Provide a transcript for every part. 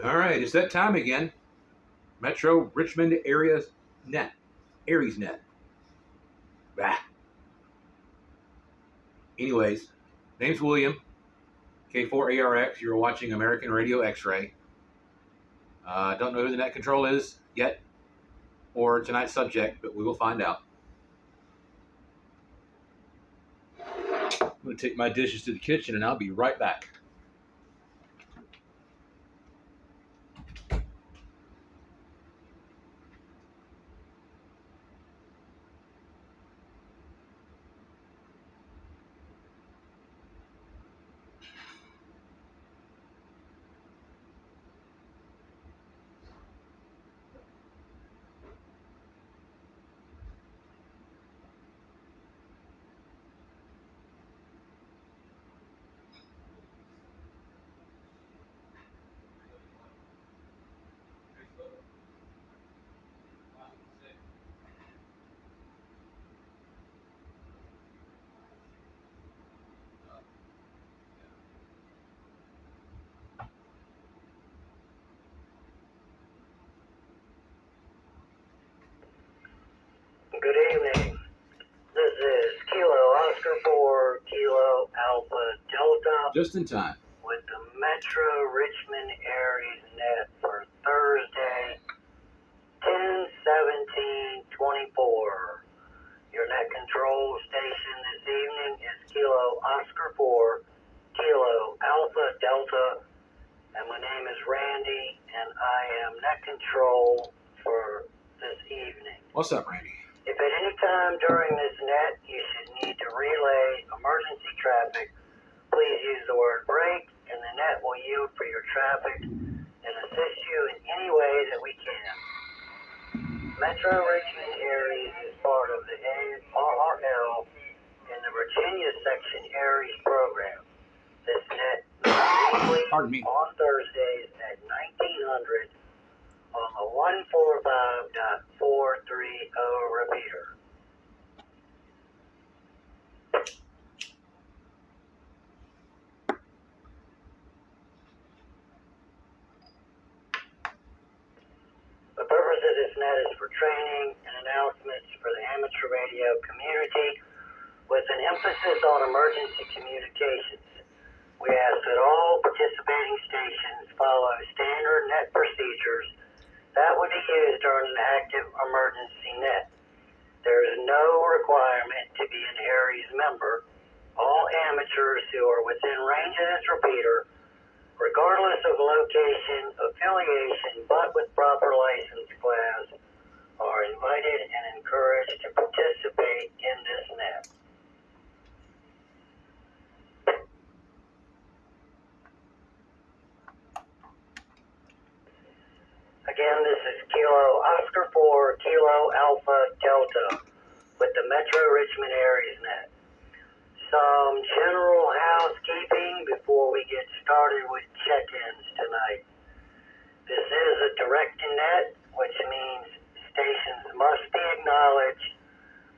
All right, it's that time again. Metro Richmond area net, ARES net. Bah. Anyways, name's William, K4ARX. You're watching American Radio X-Ray. Don't know who the net control is yet or tonight's subject, but we will find out. I'm going to take my dishes to the kitchen and I'll be right back. Good evening. This is Kilo Oscar 4 Kilo Alpha Delta Just in time. with the Metro Richmond ARES net for Thursday, 10/17/24. Your net control station this evening is Kilo Oscar 4 Kilo Alpha Delta, and my name is Randy, and I am net control for this evening. What's up, Randy? If at any time during this net you should need to relay emergency traffic, please use the word break, and the net will yield for your traffic and assist you in any way that we can. Metro Richmond ARES is part of the ARL in the Virginia Section ARES program. This net is weekly on Thursdays at 1900 on the 145.430 repeater. The purpose of this net is for training and announcements for the amateur radio community with an emphasis on emergency communications. We ask that all participating stations follow standard net procedures that would be used during an active emergency net. There is no requirement to be an ARES member. All amateurs who are within range of this repeater, regardless of location, affiliation, but with proper license class, are invited and encouraged to participate in this net. Again, this is Kilo Oscar 4 Kilo Alpha Delta with the Metro Richmond ARES net. Some general housekeeping before we get started with check-ins tonight. This is a directed net, which means stations must be acknowledged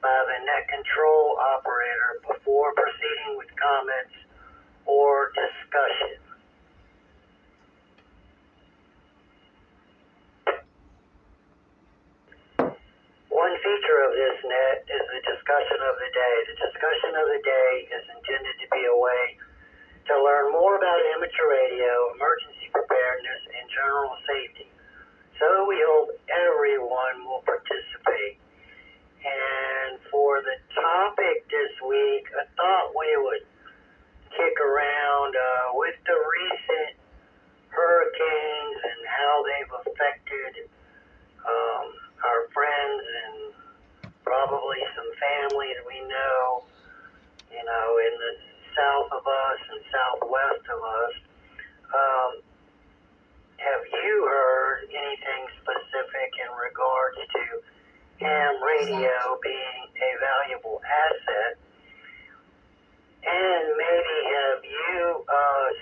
by the net control operator before proceeding with comments or discussion. One feature of this net is the discussion of the day. The discussion of the day is intended to be a way to learn more about amateur radio, emergency preparedness, and general safety. So we hope everyone will participate. And for the topic this week, I thought we would kick around with the recent hurricanes and how they've affected our friends and probably some families we know, in the south of us and southwest of us. Have you heard anything specific in regards to ham radio being a valuable asset? And maybe have you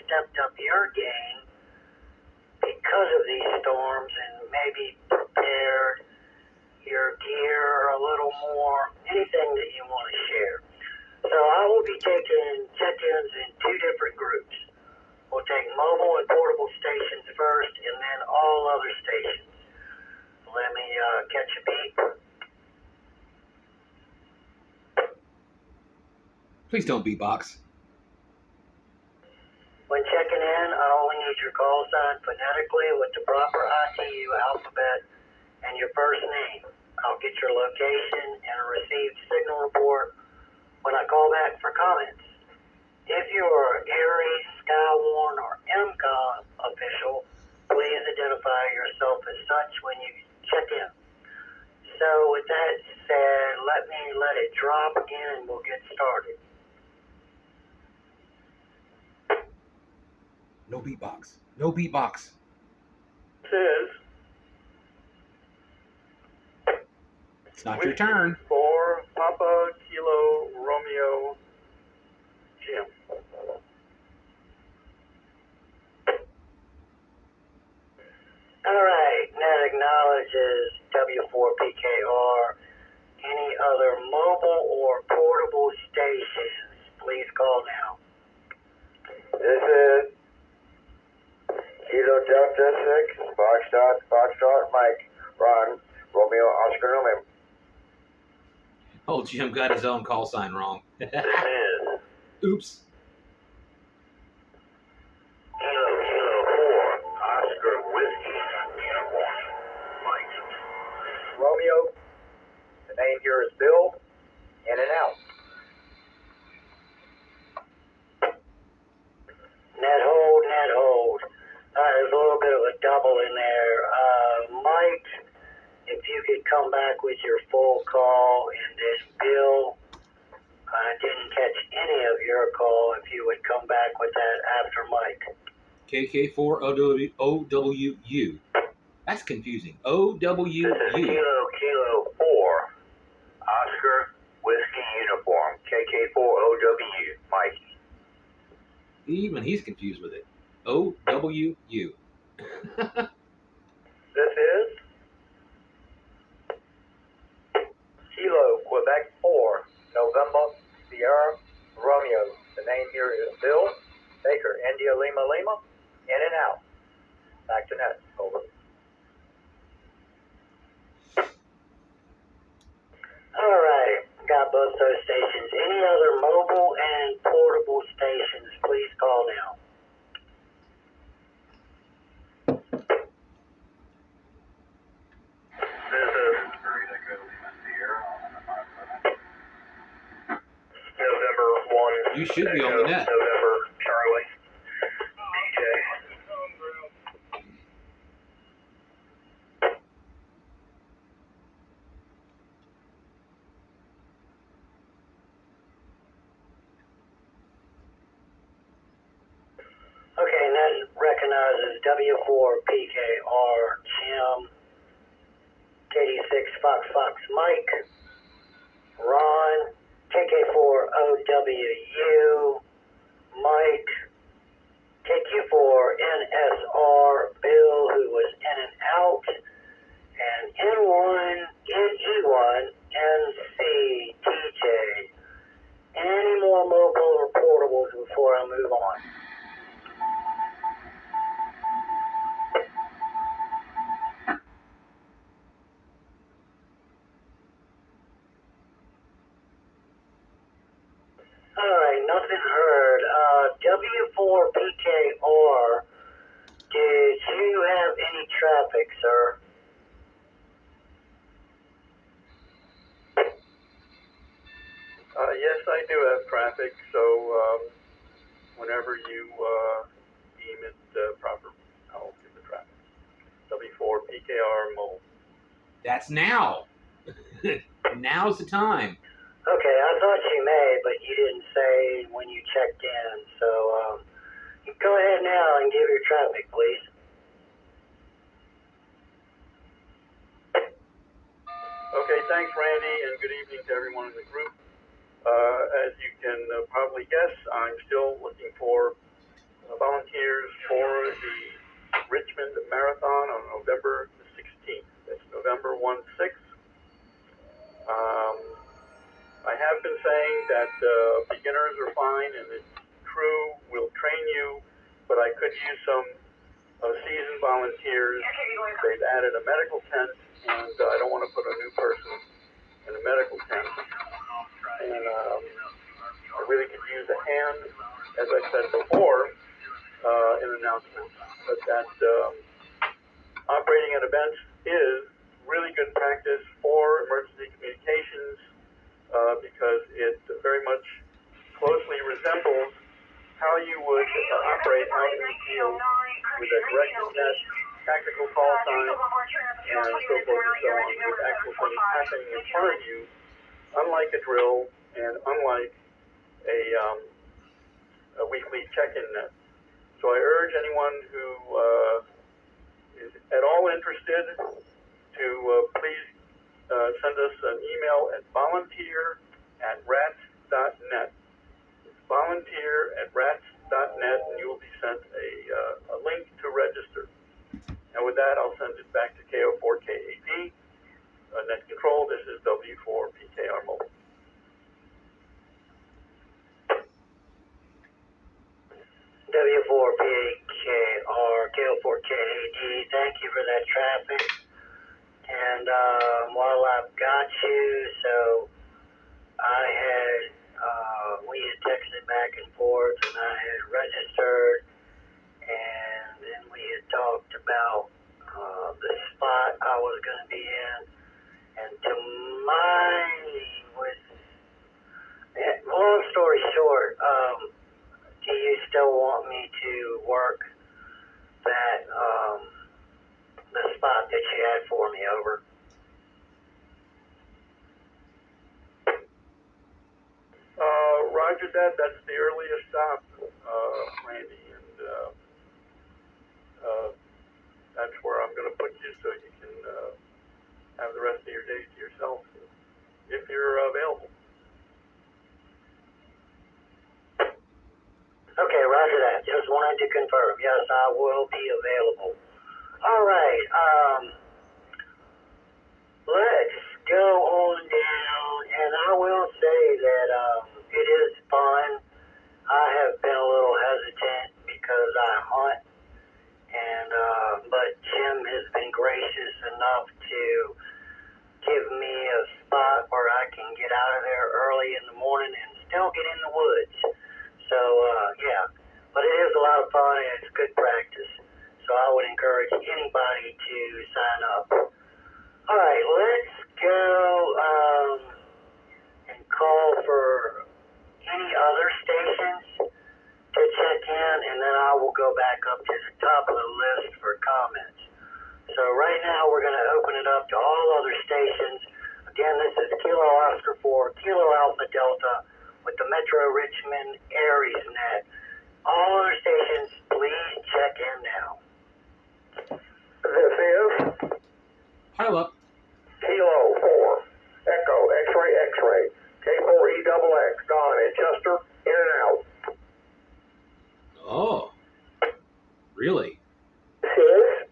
stepped up your game because of these storms and maybe prepared your gear a little more, anything that you want to share. So I will be taking check-ins in two different groups. We'll take mobile and portable stations first, and then all other stations. Let me catch a beep. Please don't beatbox. When checking in, I only need your call sign phonetically with the proper ITU alphabet and your first name. I'll get your location and a received signal report when I call back for comments. If you are ARES, Skywarn, or MCOM official, please identify yourself as such when you check in. So with that said, let it drop again and we'll get started. No beatbox. No beatbox. Says It's not your turn. for Papa Kilo Romeo Jim. All right, net acknowledges W4PKR. Any other mobile or portable stations, please call now. This is Kilo Delta 6, Foxtrot, Mike, Ron, Romeo, Oscar, November. Oh, Jim got his own call sign wrong. This is Oops. Kilo 4, Oscar Whiskey, Uniform, Mike. Romeo, the name here is Bill, in and out. Net hold. There's a little bit of a double in there. Mike, if you could come back with your full call, and then Bill, I didn't catch any of your call. If you would come back with that after Mike. KK4OWU. That's confusing. OWU. Kilo 4, Oscar Whiskey Uniform, KK4OW, Mike. Even he's confused with it. OWU. This is Kilo, Quebec 4, November, Sierra, Romeo. The name here is Bill, Baker, India, Lima, in and out. Back to net, over. All right, got both those stations. Any other mobile and portable stations, please call now. This is November 1. You should be on the net. November Charlie. DJ. Okay, and that recognizes W4PKR, Jim, KD6 Fox Mike, Ron, KK4OWU, Mike, KQ4NSR, Bill, who was in and out, and N1, NE1, NC, TJ. Any more mobile or portables before I move on? All right, nothing heard. W4PKR, did you have any traffic, sir? Yes, I do have traffic, so whenever you deem it proper, I'll give the traffic. W4 PKR mobile. That's now. Now's the time. Okay, I thought you may, but you didn't say when you checked in. So you go ahead now and give your traffic, please. Okay, thanks, Randy, and good evening to everyone in the group. As you can probably guess, I'm still looking for volunteers for the Richmond Marathon on November the 16th. That's November 1-6. I have been saying that beginners are fine and the crew will train you but I could use some seasoned volunteers. They've added a medical tent, and I don't want to put a new person in a medical tent. And I really could use a hand, as I said before, in announcements, but that operating at events is really good practice for emergency communications because it very much closely resembles how you would operate out in the field with a directed net, tactical call sign, and so forth and so on, with actual things happening in front of you, unlike a drill and unlike a weekly check-in net. So I urge anyone who is at all interested to please send us an email at volunteer@rats.net. It's volunteer@rats.net, and you will be sent a link to register. And with that, I'll send it back to KO4KAD, Net Control. This is W4PKR Mobile. W4PKR, KO4KAD, thank you for that traffic. And while I've got you, so we had texted back and forth, and I had registered, and then we had talked about the spot I was going to be in, and long story short, do you still want me to work that, the spot that you had for me, over? Roger that. That's the earliest stop, Randy, and that's where I'm going to put you so you can have the rest of your days to yourself if you're available. Okay, roger that. Just wanted to confirm. Yes, I will be available. All right. Let's go on down, and I will say that it is fun. I have been a little hesitant because I hunt, and but Jim has been gracious enough to give me a spot where I can get out of there early in the morning and still get in the woods. So, yeah, but it is a lot of fun and it's good practice. So I would encourage anybody to sign up. All right, let's go and call for any other stations to check in, and then I will go back up to the top of the list for comments. So right now we're going to open it up to all other stations. Again, this is Kilo Oscar 4, Kilo Alpha Delta, with the Metro Richmond ARES net. All other stations, please check in now. This is Pile up. Kilo 4, Echo, X-ray, X-ray, K4EXX, Don in Chester, in and out. Oh, really? This is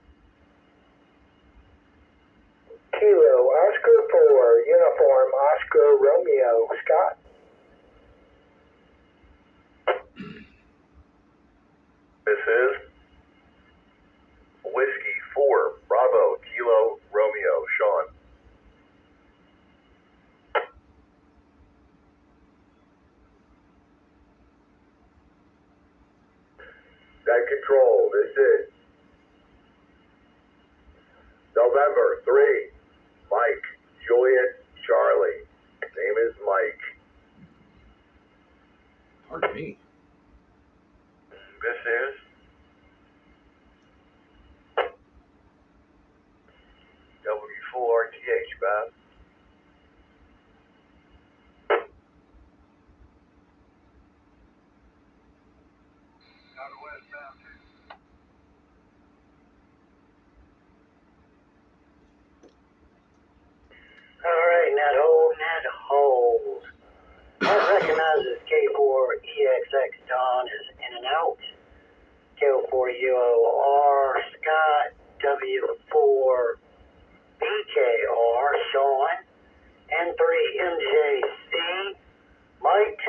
Kilo Oscar 4, Uniform Oscar Romeo, Scott. This is Whiskey 4, Bravo, Kilo, Romeo, Sean. Net Control, this is November 3, Mike, Juliet, Charlie. Name is Mike. Pardon me. This is W4RTH, Beth. All right, net hold. That recognizes K4EXX Don is in and out. K4UOR Scott, W4BKR Sean, N3MJC Mike,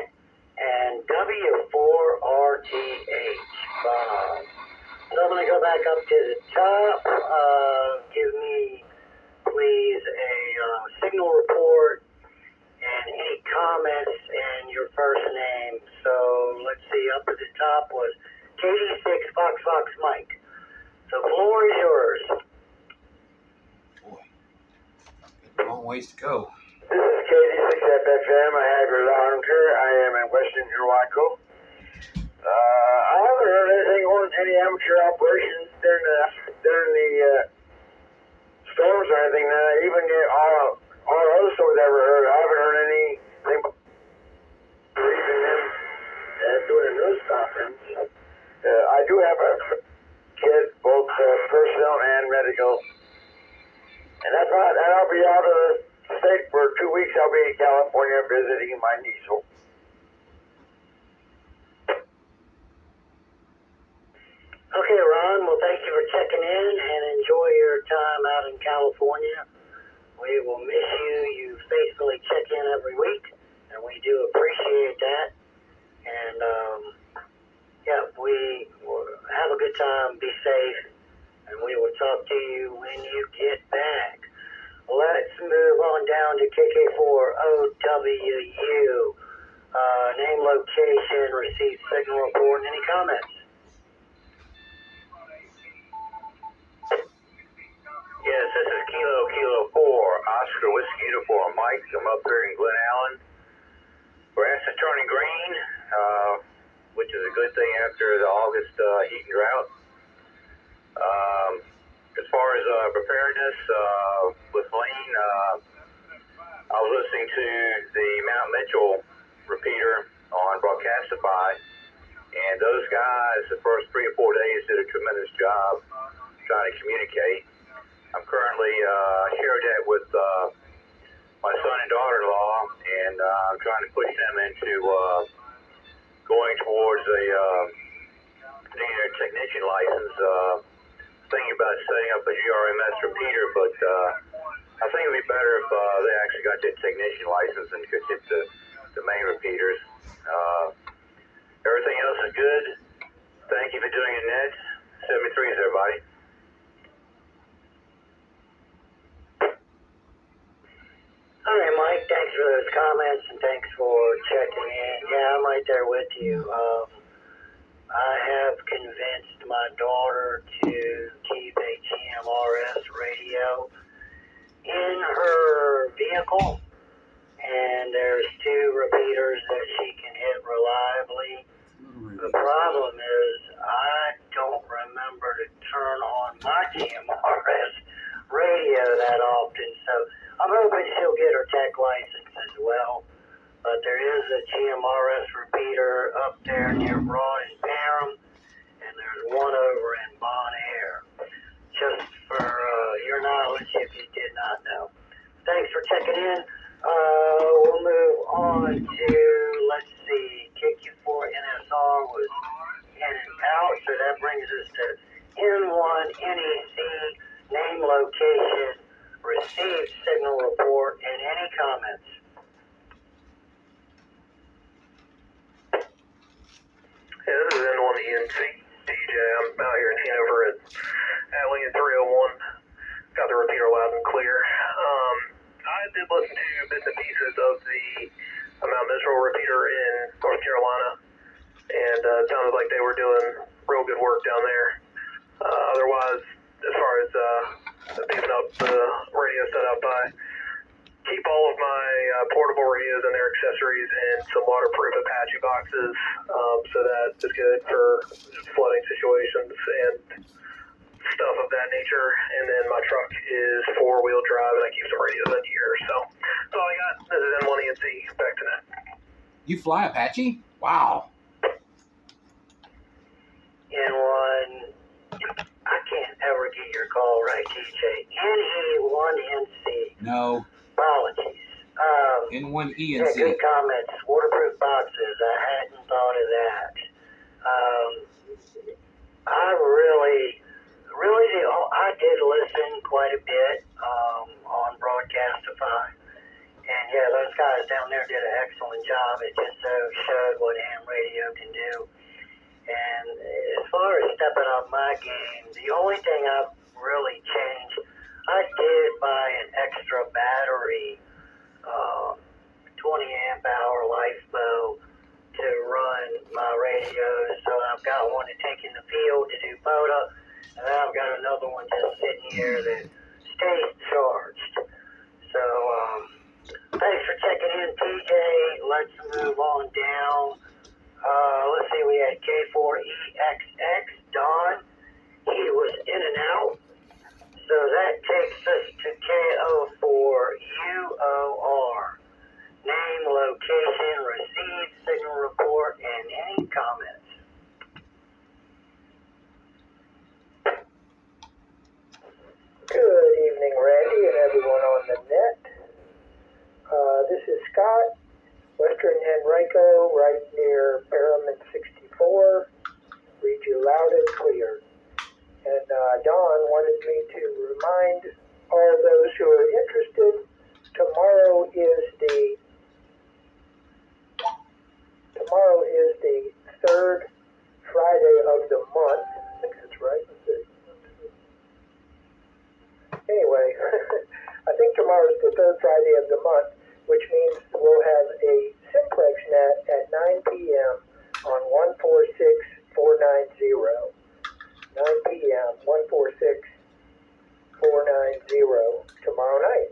and W4RTH So I'm going to go back up to the top. Give me, please, a signal report and any comments and your first name. So let's see, up at the top was KD6 Fox Mike. So floor is yours. Boy, got a long ways to go. This is KD6FFM. I have your anchor. I am in Western Waco. I haven't heard anything on any amateur operations during the storms or anything. Even all other stories I've ever heard, I haven't heard anything but even them doing a news conference. I do have a kid, both personnel and medical. And that's right. And I'll be out of the state for 2 weeks. I'll be in California visiting my niece. Okay, Ron. Well, thank you for checking in and enjoy your time out in California. We will miss you. You faithfully check in every week, and we do appreciate that. And, yeah, we will have a good time. Be safe, and we will talk to you when you get back. Let's move on down to KK4OWU. Name, location, received signal report, and any comments? Yes, this is Kilo 4, Oscar Whiskey Uniform Mike. I'm up here in Glen Allen. Grass is turning green, which is a good thing after the August heat and drought. As far as preparedness with lean, I was listening to the Mount Mitchell repeater on Broadcastify, and those guys, the first 3 or 4 days, did a tremendous job trying to communicate. I'm currently sharing that with my son and daughter-in-law, and I'm trying to push them into going towards getting a technician license. Thinking about setting up a GRMS repeater, but I think it would be better if they actually got their technician license and could hit the main repeaters. Everything else is good. Thank you for doing it, Ned. 73s, everybody. All right, Mike, thanks for those comments and thanks for checking in. Yeah, I'm right there with you. I have convinced my daughter to keep a GMRS radio in her vehicle, and there's 2 repeaters that she can hit reliably. The problem is I don't remember to turn on my GMRS radio that often, so I'm hoping she'll get her tech license as well. But there is a GMRS repeater up there near Broad and Parham, and there's one over in Bon Air. Just for your knowledge, if you did not know. Thanks for checking in. We'll move on to, let's see, KQ4 NSR was in and out, so that brings us to N1 NEC, name, location, received signal report, and any comments. Yeah, this is N1 ENC DJ. I'm out here in Hanover at Lincoln 301. Got the repeater loud and clear. I did listen to bits and pieces of the Mount Mitchell repeater in North Carolina, and it sounded like they were doing real good work down there. Otherwise, as far as beefing up the radio setup, I keep all of my portable radios and their accessories in some waterproof Apache boxes, so that is good for flooding situations and stuff of that nature. And then my truck is 4-wheel drive, and I keep some radios in here. So that's all I got. This is N1 ENC. Back to that. You fly Apache? Wow. N1, I can't ever get your call right, TJ. NE1NC. No. Apologies. N1ENC. Yeah, good comments. Waterproof boxes. I hadn't thought of that. I did listen quite a bit on Broadcastify. And yeah, those guys down there did an excellent job. It just showed what ham radio can do. And as far far as stepping up my game, the only thing I've really changed, I did buy an extra battery, 20 amp hour LifeBow to run my radios. So I've got one to take in the field to do photo, and then I've got another one just sitting here that stays charged. So thanks for checking in, TJ. Let's move on down. Let's see, we had K4EXX, Don. He was in and out. So that takes us to KO4UOR. Name, location, received signal report, and any comments. Good evening, Randy, and everyone on the net. This is Scott, Western Henrico, right near Parliament 64. Read you loud and clear. And Don wanted me to remind all those who are interested, tomorrow is the third Friday of the month. I think that's right. Anyway, I think tomorrow is the third Friday of the month, which means we'll have a simplex net at 9 p.m. on 146490. 9 p.m. 146490 tomorrow night.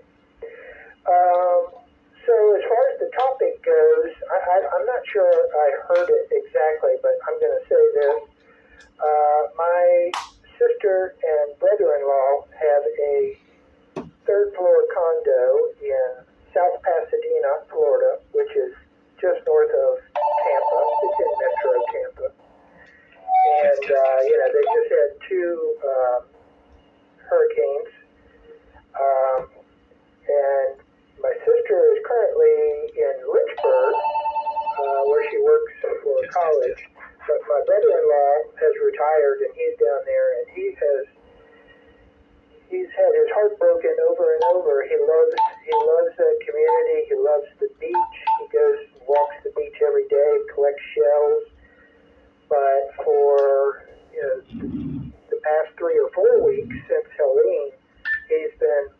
So as far as the topic goes, I'm not sure I heard it exactly, but I'm going to say this. My sister and brother-in-law have a third-floor condo in South Pasadena, Florida, which is just north of Tampa. It's in Metro Tampa. And, they just had two hurricanes. And my sister is currently in Richmond, where she works for college. But my brother-in-law has retired, and he's down there, and he's had his heart broken over and over. He loves the community. He loves the beach. He goes and walks the beach every day, collects shells. But for the past 3 or 4 weeks since Helene, he's been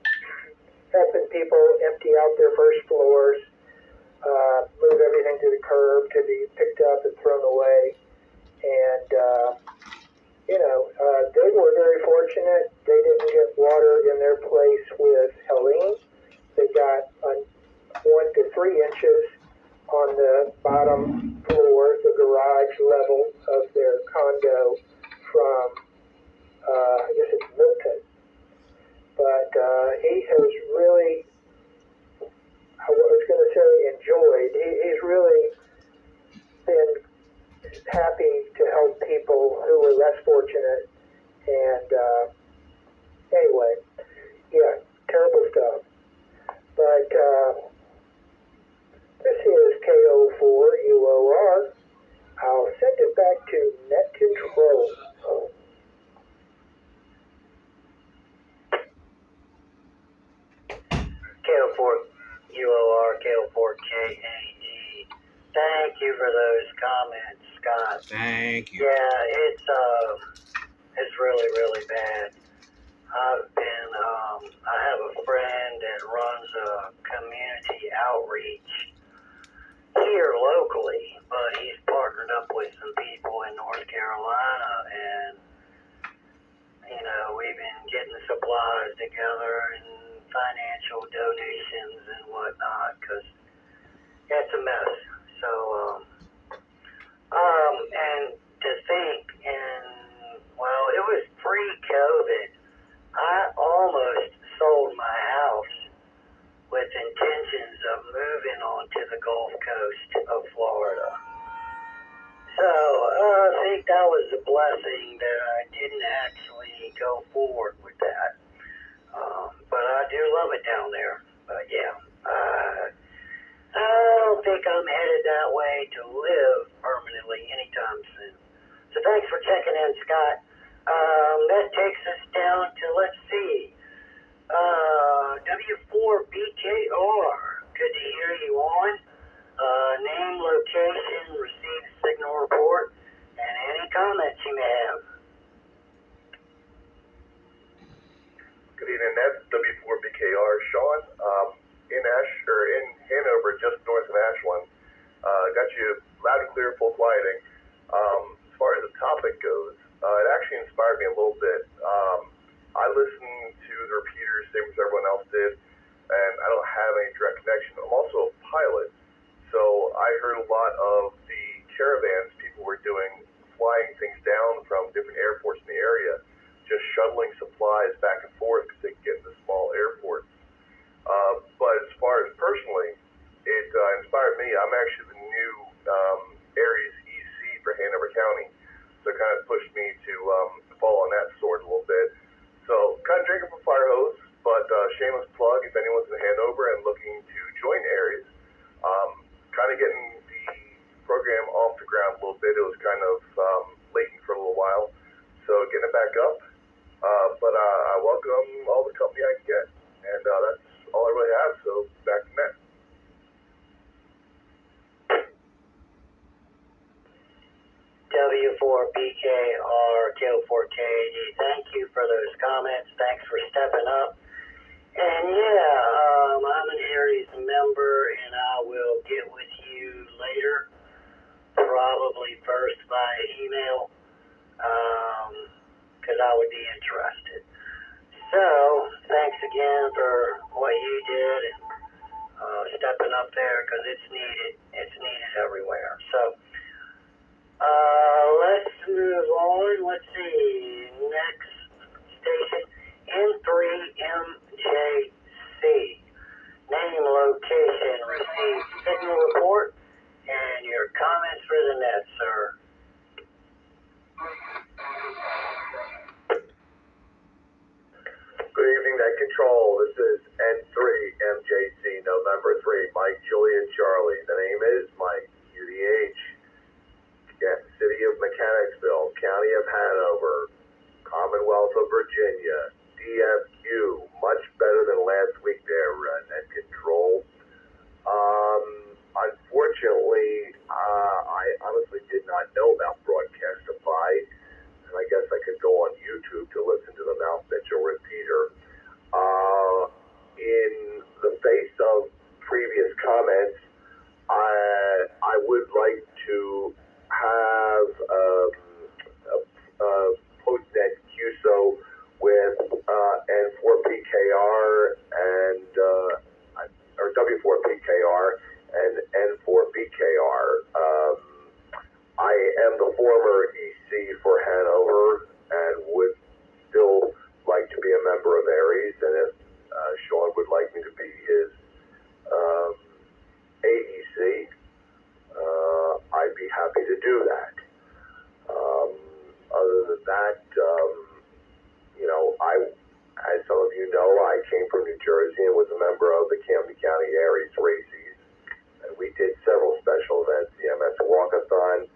helping people empty out their first floors, move everything to the curb to be picked up and thrown away. And, they were very fortunate. They didn't get water in their place with Helene. They got 1 to 3 inches on the bottom floor, the garage level of their condo from, I guess it's Milton. But he has really, I was going to say enjoyed, he's really been happy to help people who were less fortunate. And anyway, yeah, terrible stuff. But this is KO4UOR. I'll send it back to Net Control. KO4UOR, KO4KAD. Thank you for those comments, Scott. Thank you. Yeah, it's really, really bad. I have a friend that runs a community outreach here locally, but he's partnered up with some people in North Carolina, and we've been getting supplies together and financial donations and whatnot, because it's a mess. So, and to think, it was pre-COVID, I almost sold my house with intentions of moving onto the Gulf Coast of Florida. So, I think that was a blessing that I didn't actually go forward with that. But I do love it down there. But yeah, I don't think I'm headed that way to live permanently anytime soon. So thanks for checking in, Scott. That takes us down to, let's see, W4BKR. Good to hear you on. Name, location, received signal report, and any comments you may have. Good evening, that's W4BKR, Sean. In Hanover, just north of Ashland. Got you loud and clear, full quieting. As far as the topic goes, it actually inspired me a little bit. I listened to the repeaters, same as everyone else did, and I don't have any direct connection. I'm also a pilot, so I heard a lot of the caravans people were doing, flying things down from different airports in the area, just shuttling supplies back and forth because they can get into small airports. But as far as personally, it inspired me. I'm actually the new ARES EC for Hanover County, so it kind of pushed me to fall on that sword a little bit. So kind of drinking from fire hose, but shameless plug if anyone's in Hanover and looking to join ARES. Kind of getting the program off the ground a little bit. It was kind of latent for a little while, so getting it back up. But I welcome all the company I can get, and that's all I really have. So back to Matt. W4BKR, K4KAD, thank you for those comments. Thanks for stepping up. And yeah, I'm an ARES member, and I will get with you later, probably first by email, because I would be interested. So, thanks again for what you did and stepping up there, because it's needed. It's needed everywhere. So, let's move on. Let's see. Next station, N3MJC. Name, location, received signal report, and your comments for the net, sir. Good evening, Net Control. This is N3MJC, November 3, Mike, Juliet, Charlie. The name is Mike, UDH, City of Mechanicsville, County of Hanover, Commonwealth of Virginia, DFU. Much better than last week there, Net Control. Unfortunately, I honestly did not know about Broadcastify, and I guess I could go on YouTube to listen to the Mount Mitchell repeater. In the face of previous comments, I would like to have post-net QSO with N4PKR and or W4PKR and N4BKR. I am the former EC for Hanover and would still like to be a member of ARES, and if Sean would like me to be his AEC, I'd be happy to do that. Other than that, as some of you know, I came from New Jersey and was a member of the Camden County ARES Races, and we did several special events, the MS Walkathon,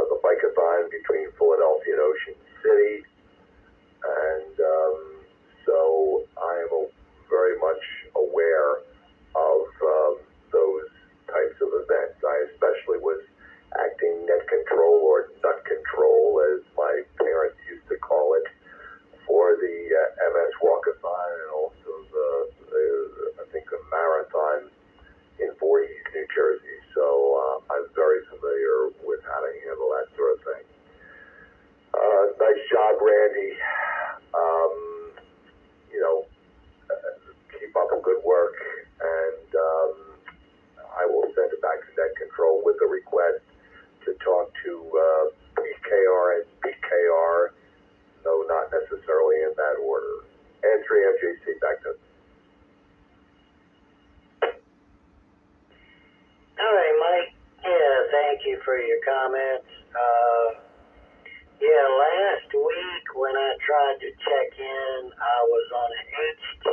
the Bikeathon between Philadelphia and Ocean City, and so I am very much aware of those types of events. I especially was acting net control, or nut control as my parents used to call it, for the MS Walkathon and also I think the marathon in Voorhees, New Jersey. So I'm very familiar with how to handle that sort of thing. Nice job, Randy. Keep up the good work, and I will send it back to Net Control with a request to talk to PKR and BKR, though not necessarily in that order. And 3MJC, back to. All right, Mike. Yeah, thank you for your comments. Last week when I tried to check in, I was on an HT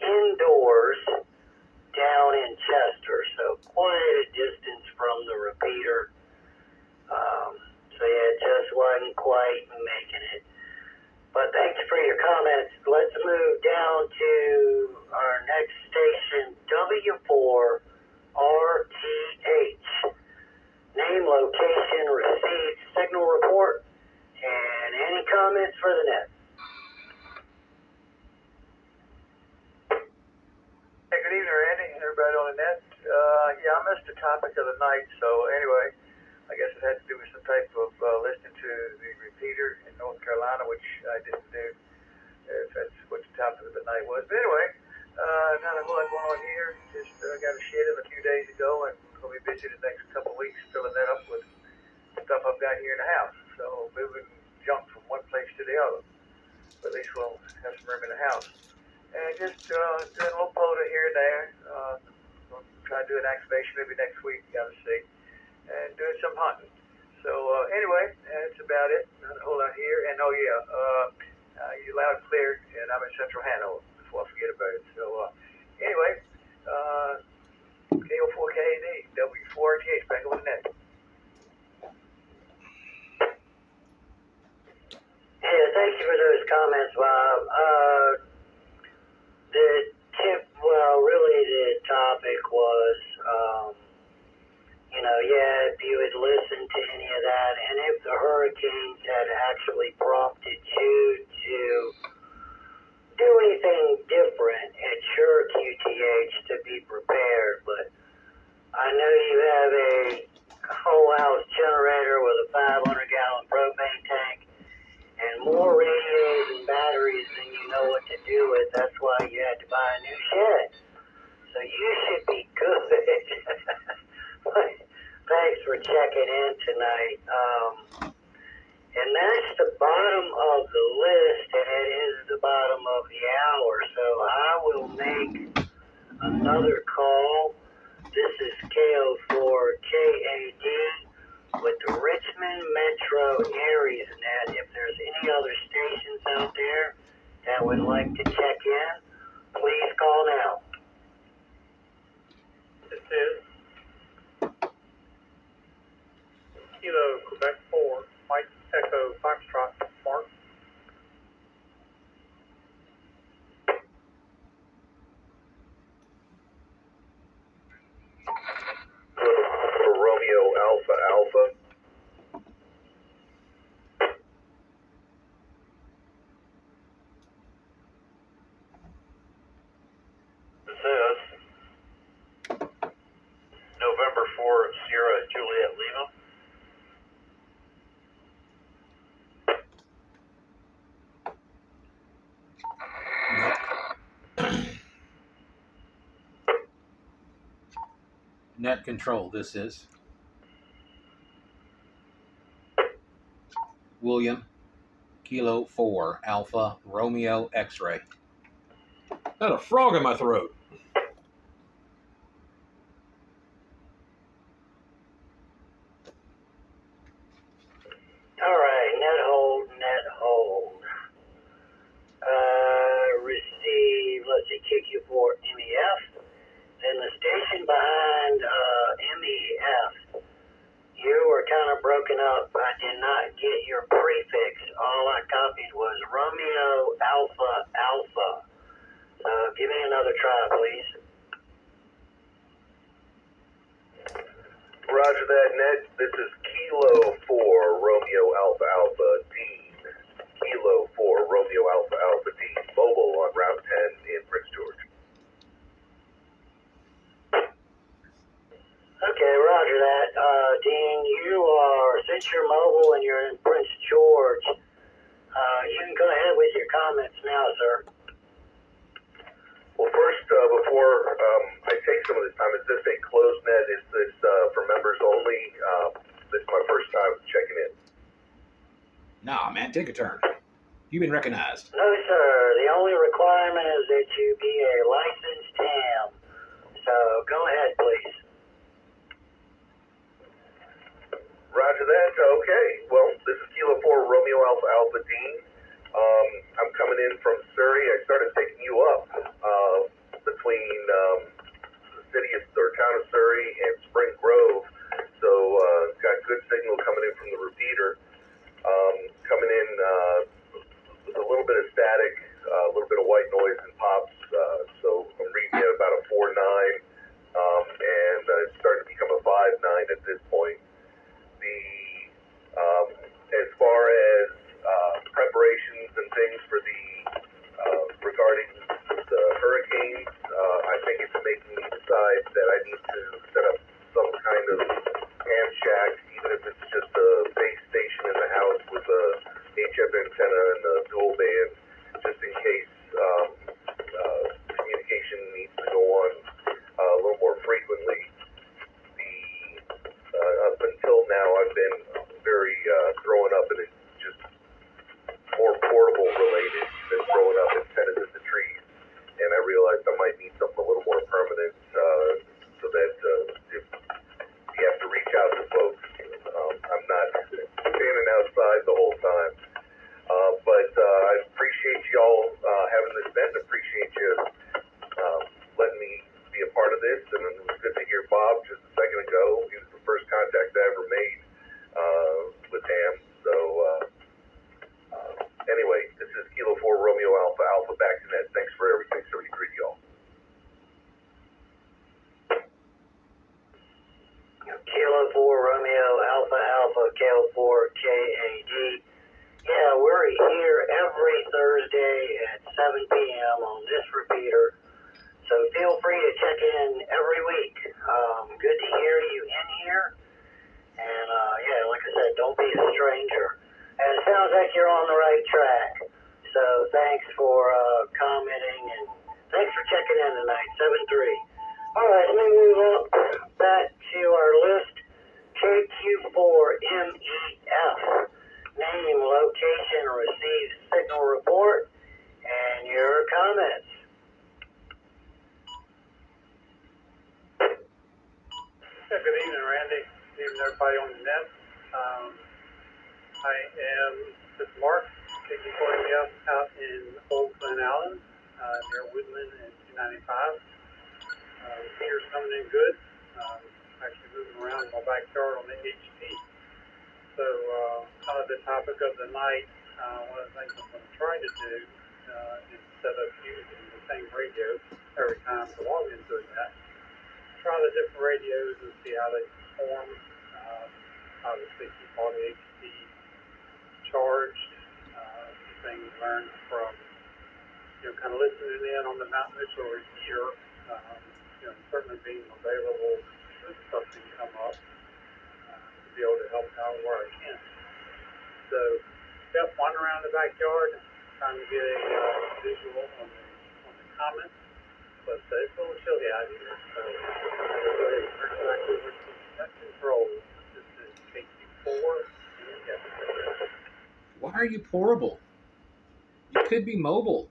indoors down in Chester, so quite a distance from the repeater. It just wasn't quite making it. But thanks for your comments. Let's move down to our next station, W4RTH. Name, location, received signal minutes for the net. Hey, good evening, Randy, and everybody on the net. Yeah, I missed the topic of the night, so anyway, I guess it had to do with some type of listening to the repeater in North Carolina, which I didn't do, if that's what the topic of the night was. But anyway, not a whole lot going on here. Just got a shed in a few days ago, and we'll be busy the next couple of weeks filling that up with stuff I've got here in the house. So moving junk from one place to the other. But at least we'll have some room in the house. And just doing a little photo here and there. We'll try to do an excavation maybe next week, gotta see. And doing some hunting. So anyway, that's about it. Not a whole lot here. And oh yeah, you're loud and clear, and I'm in Central Hanover before I forget about it. So anyway, KO4KAD, W4RTH, back on the net. Yeah, thank you for those comments, Bob. Really the topic was, if you had listened to any of that, and if the hurricanes had actually prompted you to do anything different at your QTH to be prepared. But I know you have a whole house generator with a 500-gallon propane tank and more radios and batteries than you know what to do with. That's why you had to buy a new shed. So you should be good. Thanks for checking in tonight. And that's the bottom of the list, and it is the bottom of the hour. So I will make another call. This is KO4KAD with the Richmond Metro ARES net. If there's any other stations out there that would like to check in, please call now. This is Kilo Quebec 4, Mike Echo Foxtrot, Mark. For Romeo Alpha Alpha. This is November 4, Sierra Juliet Lima. Net control, this is William, Kilo 4, Alpha, Romeo, X-ray. Got a frog in my throat. All right, net hold. Receive, let's see, QQ4 MEF. Then the station behind MEF, you were kind of broken up. I did not get your prefix. All I copied was Romeo Alpha Alpha. So give me another try, please. Roger that, Ned. This is Kilo 4 Romeo Alpha Alpha Dean. Kilo 4 Romeo Alpha Alpha Dean. Mobile on Route 10 in Prince George. Okay, roger that. Dean, since you're mobile and you're in Prince George, you can go ahead with your comments now, sir. Well, first, before I take some of this time, is this a closed net? Is this for members only? This is my first time checking in. Nah, man, take a turn. You've been recognized. No, sir. The only requirement is that you be a licensed TAM. So go ahead, please. Roger that. Okay. Well, this is Kilo 4 Romeo Alpha Alpha Dean. I'm coming in from Surrey. I started picking you up between the town of Surrey and Spring Grove. So got good signal coming in from the repeater. Coming in with a little bit of static, a little bit of white noise and pops. So I'm reading at about a 4.9, and it's starting to become a 5.9 at this point. As far as preparation animal related that's growing up independent of the trees. And I realized I might need something a little more permanent, so that if you have to reach out to folks, I'm not standing outside the whole time. But I appreciate y'all having this event. Appreciate you letting me be a part of this. And it was good to hear Bob just a second ago. He was the first contact I ever made with Ham. So anyway, this is Kilo 4 Romeo Alpha Alpha back to net. Thanks for everything. So great, y'all. Kilo 4 Romeo Alpha Alpha Kilo 4 KAD. Yeah, we're here every Thursday at 7 p.m. on this repeater. So feel free to check in every week. Good to hear you in here. And yeah, like I said, don't be a stranger. And it sounds like you're on the right track. So thanks for commenting and thanks for checking in tonight, 7-3. All right, let me move on back to our list. KQ4MEF. Name, location, received signal report, and your comments. Yeah, good evening, Randy. Good evening, everybody on the net. This is Mark, KQ4MEF out in Old Glen Allen, near Woodland and 295. Peter's coming in good. Actually moving around in my backyard on the HT. So, kind of the topic of the night, one of the things I'm going to try to do instead of using the same radio every time to log into the net, try the different radios and see how they perform. Obviously, keep all the HT charged. Things learned from, kind of listening in on the Mount Mitchell repeater. Certainly being available should something come up to be able to help out where I can. So, just wandering around the backyard, trying to get a visual on the comments. But it's a little chilly out here, so we'll go ahead and turn it back over to net control. This is KQ4. Why are you pourable? You could be mobile.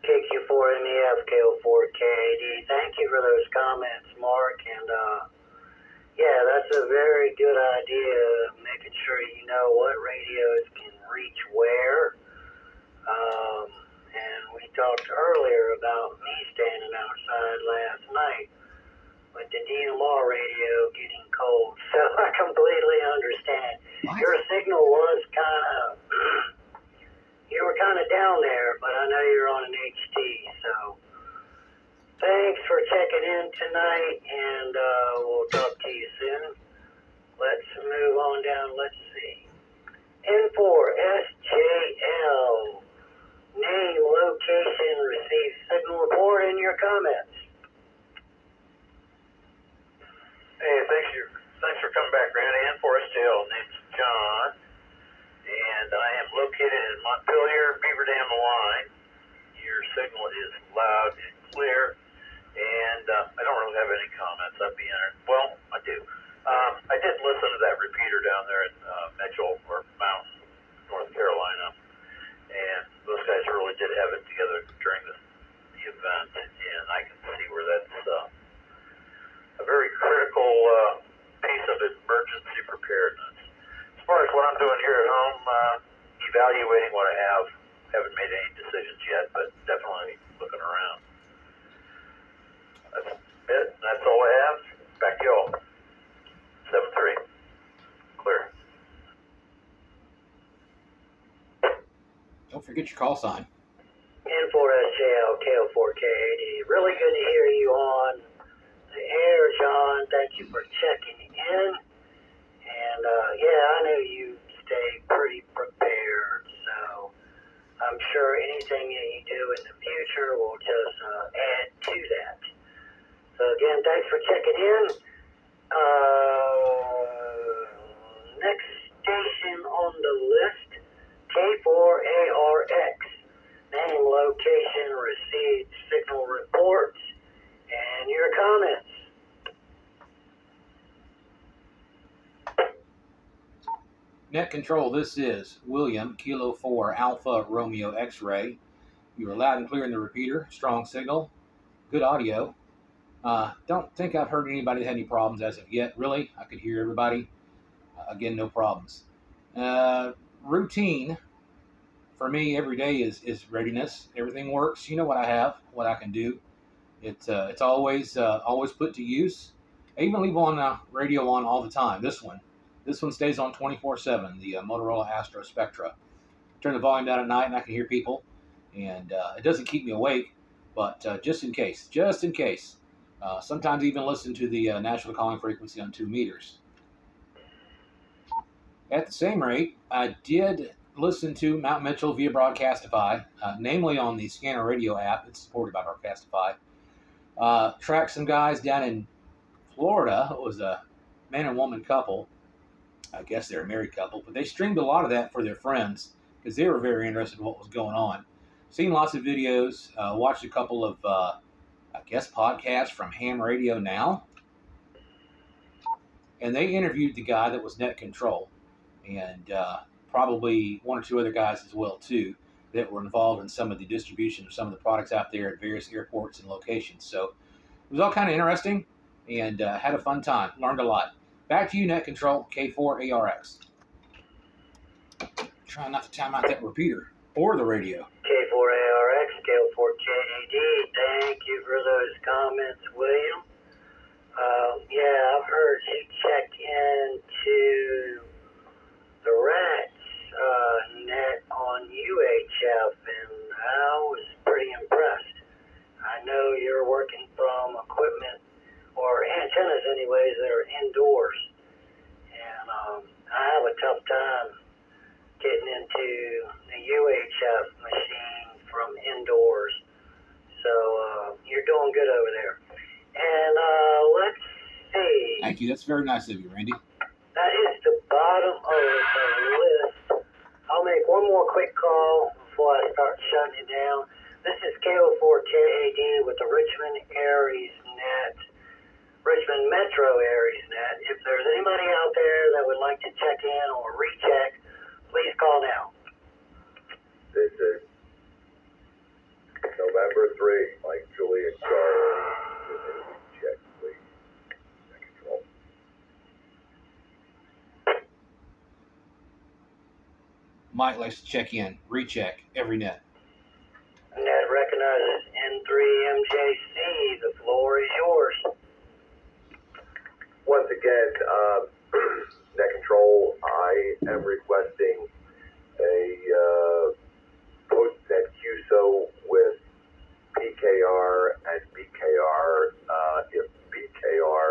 KQ4MEF, KO4KAD. Thank you for those comments, Mark. And yeah, that's a very good idea, making sure you know what radios can reach where. And we talked earlier about me standing outside last night with the DMR radio getting cold. So I completely understand. What? Your signal was you were kind of down there, but I know you're on an HT, so thanks for checking in tonight, and we'll talk to you soon. Let's move on down. Let's see. N4SJL. Name, location, received signal report, and your comments. Hey, thanks for coming back, Randy. N4SJL, name's John. And I am located in Montpelier, Beaver Dam Line. Your signal is loud and clear, and I don't really have any comments. I'd be well, I do. I did listen to that repeater down there in Mitchell or Mountain, North Carolina, and those guys really did have it together during the event, and I can see where that's a very critical piece of emergency preparedness. As far as what I'm doing here at home, evaluating what I have. Haven't made any decisions yet, but definitely looking around. That's it. That's all I have. Back to y'all. 7-3. Clear. Don't forget your call sign. N4SJL, KO4KAD. Really good to hear you on the air, John. Thank you for checking in. And yeah, I know you stay pretty prepared, so I'm sure anything that you do in the future will just add to that. So again, thanks for checking in. Next station on the list, K4ARX. Name, location, received signal reports, and your comments. Net Control, this is William, Kilo 4, Alpha Romeo X-Ray. You are loud and clear in the repeater, strong signal, good audio. Don't think I've heard anybody that had any problems as of yet. Really, I could hear everybody. Again, no problems. Routine for me every day is readiness. Everything works. You know what I have, what I can do. It's always put to use. I even leave on radio on all the time. This one stays on 24/7. The Motorola Astro Spectra. Turn the volume down at night and I can hear people, and it doesn't keep me awake, but just in case. Sometimes even listen to the national calling frequency on 2 meters. At the same rate, I did listen to Mount Mitchell via Broadcastify, namely on the Scanner Radio app. It's supported by Broadcastify. Tracked some guys down in Florida. It was a man and woman couple. I guess they're a married couple, but they streamed a lot of that for their friends because they were very interested in what was going on. Seen lots of videos, watched a couple of, podcasts from Ham Radio Now. And they interviewed the guy that was Net Control, and probably one or two other guys as well, too, that were involved in some of the distribution of some of the products out there at various airports and locations. So it was all kind of interesting, and had a fun time. Learned a lot. Back to you, Net Control, K4 ARX. Trying not to time out that repeater or the radio. K4 ARX, Scale 4 JAD. Thank you for those comments, William. Yeah, I've heard you checked into the RATS net on UHF, and I was pretty impressed. I know you're working from equipment, or antennas anyways, that are indoors, and I have a tough time getting into the UHF machine from indoors. So you're doing good over there. And let's see. Thank you. That's very nice of you, Randy. That is the bottom of the list. I'll make one more quick call before I start shutting it down. This is KO4JAD with the Richmond ARES net, Richmond Metro ARES net. If there's anybody out there that would like to check in or recheck, please call now. This is November 3, Mike, Juliet, Charlie. Check, please. Net Control. Mike likes to check in, recheck every net. Net recognizes N3MJC. The floor is yours. Once again, Net Control, I am requesting a post-net QSO with PKR and BKR. If BKR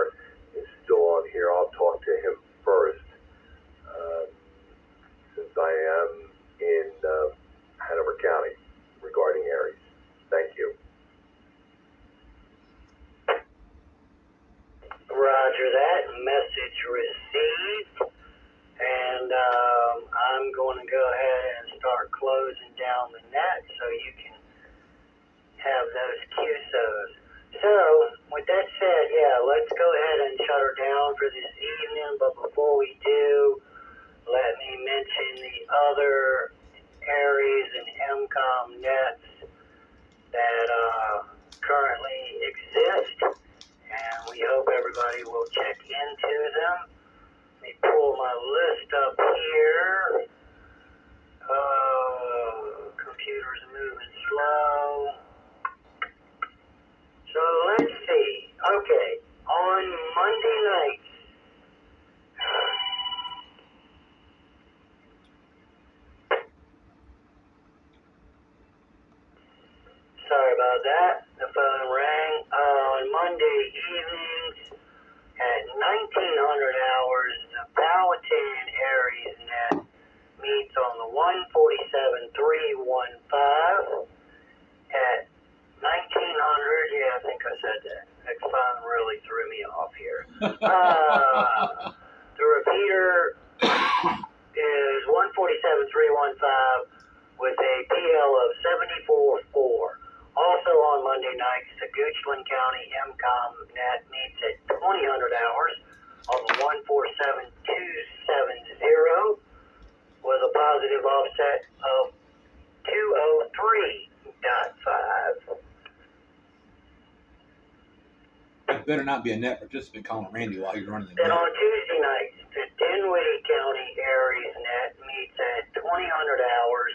is still on here, I'll talk to him first, since I am in Hanover County regarding ARES. Thank you. Roger that. Message received. And I'm going to go ahead and start closing down the net so you can have those QSOs. So, with that said, yeah, let's go ahead and shut her down for this evening. But before we do, let me mention the other ARES and MCOM nets that currently exist. And we hope everybody will check into them. Let me pull my list up here. Computer's moving slow. So let's see. Okay, on Monday nights. Sorry about that. The phone rang. On Monday evenings at 1900 hours, the Powhatan ARES net meets on the 147.315 at 1900. Yeah, I think I said that. That phone really threw me off here. The repeater is 147.315 with a PL of 74.4. Also on Monday nights, the Goochland County MCOM net meets at 2000 hours on the 147.270 with a positive offset of 203.5. It better not be a net participant calling Randy while you're running the Then net. on Tuesday nights, the Dinwiddie County ARES net meets at 2000 hours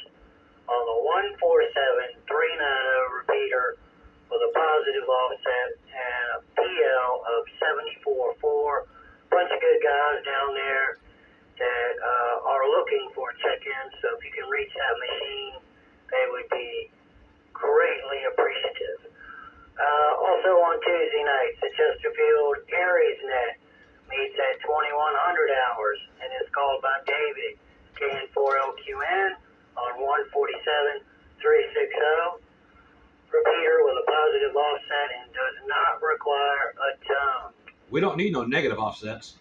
on the 147-390 repeater with a positive offset and a PL of 74.4. Bunch of good guys down there that are looking for check-ins, so if you can reach that machine, they would be greatly appreciative. Also on Tuesday nights, the Chesterfield ARES net meets at 2100 hours and is called by David, KN4LQN on 147-360. Repeater with a positive offset and does not require a tone. We don't need no negative offsets.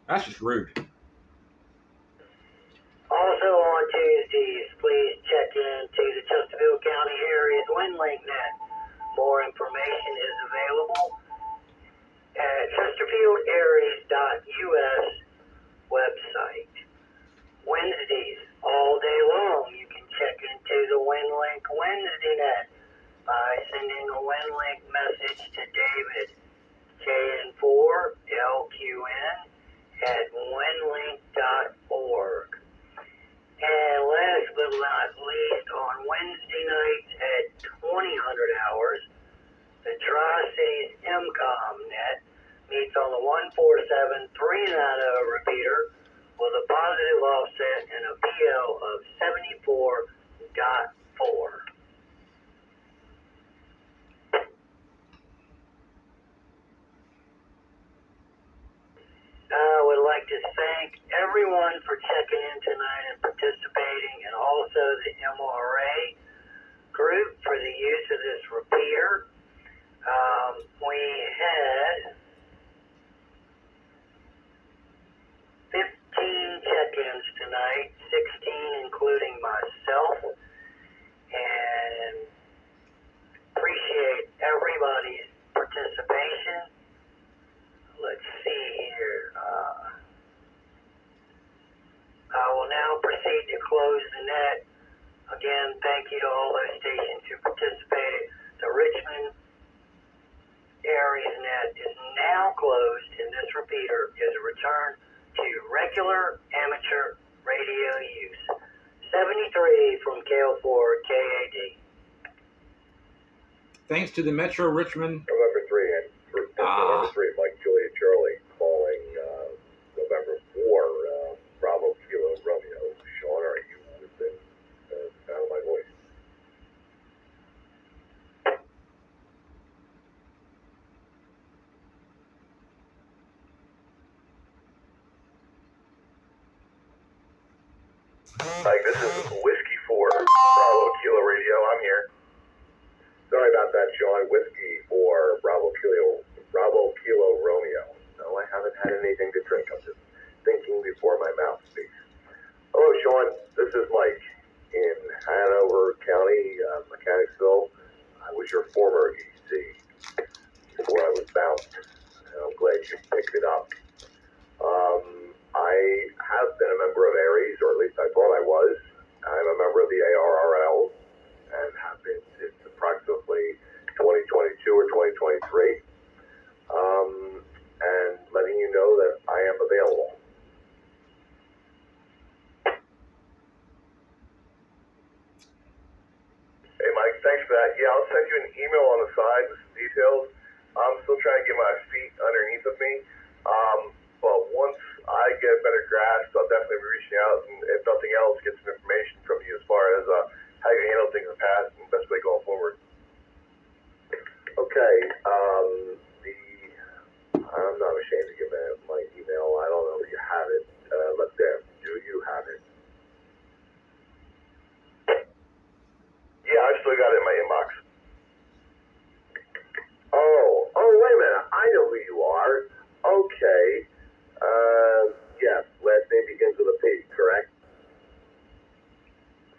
That's just rude. Also on Tuesdays, please check in to the Chesterfield County ARES WinLink net. More information is available at chesterfieldares.us website. Wednesdays, all day long, you can check into the WinLink Wednesday net by sending a WinLink message to David, KN4LQN at winlink.org. And last but not least, on Wednesday nights at 2000 hours, the Tri-Cities MCOM net meets on the 147-390 repeater with a positive offset and a PL of 74.4. I would like to thank everyone for checking in tonight and participating, and also the MRA group for the use of this repeater. We had 15 check-ins tonight, 16 including myself, and appreciate everybody's participation. Let's see here. I will now proceed to close the net. Again, thank you to all those stations who participated. The Richmond ARES net is now closed, and this repeater is returned to regular amateur radio use. 73 from KL4 KAD. Thanks to the Metro Richmond. November 3 and November 3, Mike, Julia, Charlie calling November 4, Bravo, Kilo, Romeo. Sean, are you within the sound of my voice? Mike, this is Whiskey 4, Bravo, Kilo Radio. I'm here. Sorry about that, Sean. Whiskey 4, Bravo, Kilo, Romeo. No, I haven't had anything to drink. I'm just thinking before my mouth speaks. Hello, Sean. This is Mike in Hanover County, Mechanicsville. I was your former EC before I was bounced. I'm glad you picked it up. I have been a member of ARES, or at least I thought I was. I'm a member of the ARRL and have been since approximately 2022 or 2023. And letting you know that I am available. Hey, Mike, thanks for that. Yeah, I'll send you an email on the side with some details. I'm still trying to get my feet underneath of me. But once I get a better grasp, I'll definitely be reaching out, and if nothing else, get some information from you as far as how you handled things in the past and best way going forward. Okay, I'm not ashamed to give my email. I don't know if you have it. Look there. Do you have it? Yeah, I still got it in my inbox. Oh, wait a minute. I know who you are. Okay. Yes, last name begins with a P, correct?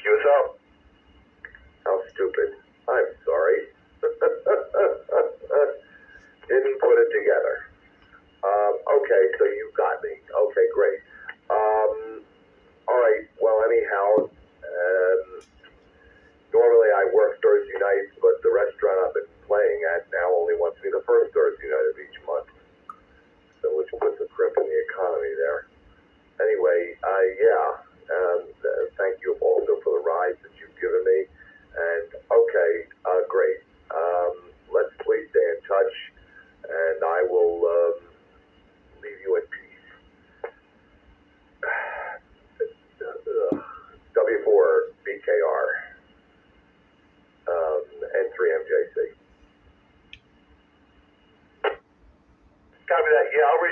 Cue us up. How stupid. I'm sorry. Didn't put it together. Okay, so you got me. Okay, great.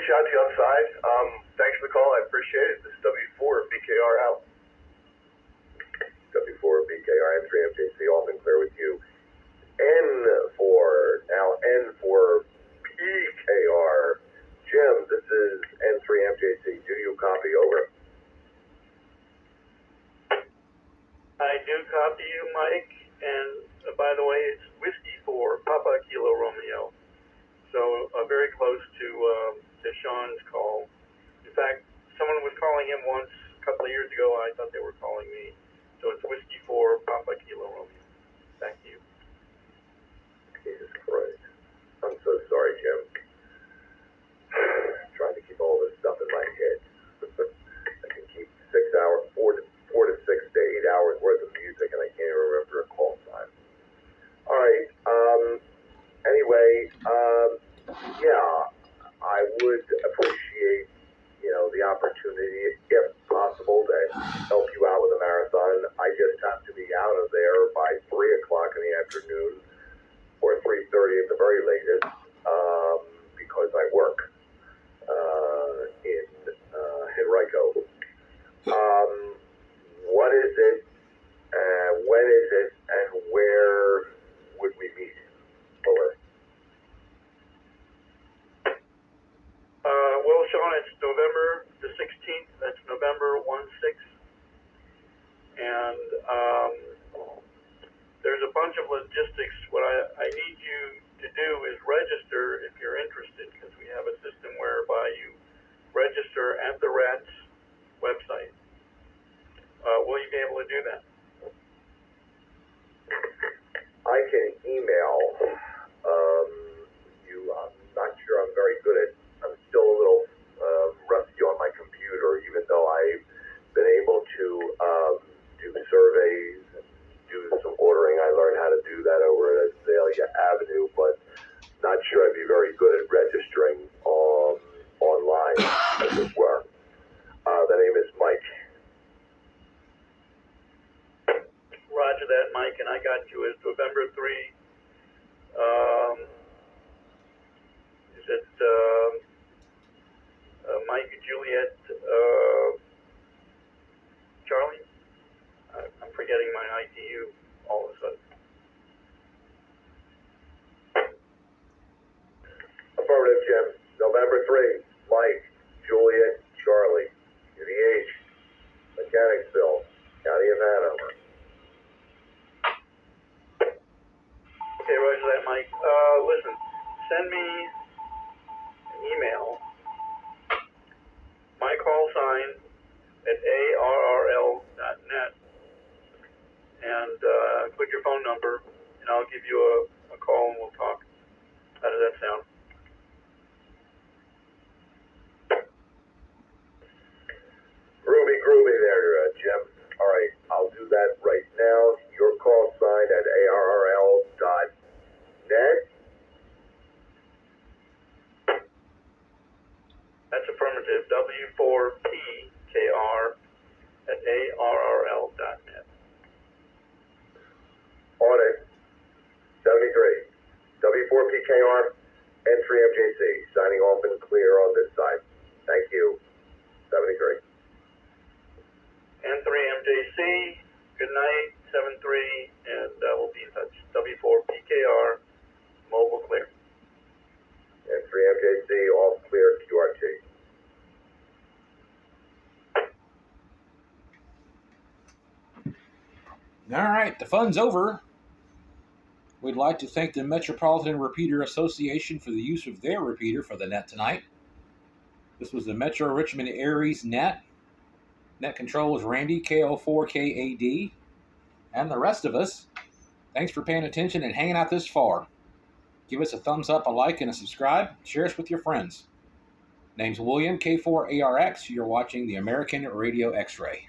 reach out to you outside. Thanks for the call. I appreciate it. This is W4BKR out. W4BKR N3MJC, off and clear with you. N for PKR. Jim, this is N3MJC. Do you copy? Over. I do copy you, Mike, and by the way, it's whiskey for Papa Kilo Romeo. So very close to Sean's call. In fact, someone was calling him once a couple of years ago. I thought they were calling me. So it's whiskey for Papa Kilo Romeo. Thank you. Jesus Christ. I'm so sorry, Jim. Trying to keep all this stuff in my head. I can keep 6 hours, 4 to 6 to 8 hours worth of music, and I can't even remember a call time. All right. Anyway, yeah, I would appreciate, the opportunity, if possible, to help you out with a marathon. I just have to be out of there by 3 o'clock in the afternoon, or 3:30 at the very latest, because I work in Henrico. What is it, when is it, and where would we meet? Over. Well, Sean, it's November the 16th. That's November 16. And there's a bunch of logistics. What I need you to do is register if you're interested, because we have a system whereby you register at the RATS website. Will you be able to do that? I can email you. I'm not sure I'm very good at. I'm still a little rusty on my computer, even though I've been able to do surveys and do some ordering. I learned how to do that over at Azalea Avenue, but not sure I'd be very good at registering online, as it were. The name is Mike. Roger that, Mike, and I got you as November 3. Is it Mike, Juliet, Charlie? I'm forgetting my ITU all of a sudden. Affirmative, Jim. November 3, Mike, Juliet, Charlie, UDH, Mechanicsville, County of Hanover. Okay, roger that, Mike. Listen, send me an email, my call sign at ARRL.net, and put your phone number, and I'll give you a call and we'll talk. How does that sound? Groovy there, Jim. All right, I'll do that right now. Your call sign at ARRL.net. That's affirmative. W4PKR at ARRL.net. On it. 73. W4PKR, N3MJC. Signing off and clear on this side. Thank you. 73. N3MJC, good night, 7-3, and we'll be in touch. W4PKR, mobile clear. N3MJC, all clear, QRT. All right, the fun's over. We'd like to thank the Metropolitan Repeater Association for the use of their repeater for the net tonight. This was the Metro Richmond ARES net. Net control is Randy, KO4KAD. And the rest of us, thanks for paying attention and hanging out this far. Give us a thumbs up, a like, and a subscribe. Share us with your friends. Name's William, K4ARX. You're watching the American Radio X-Ray.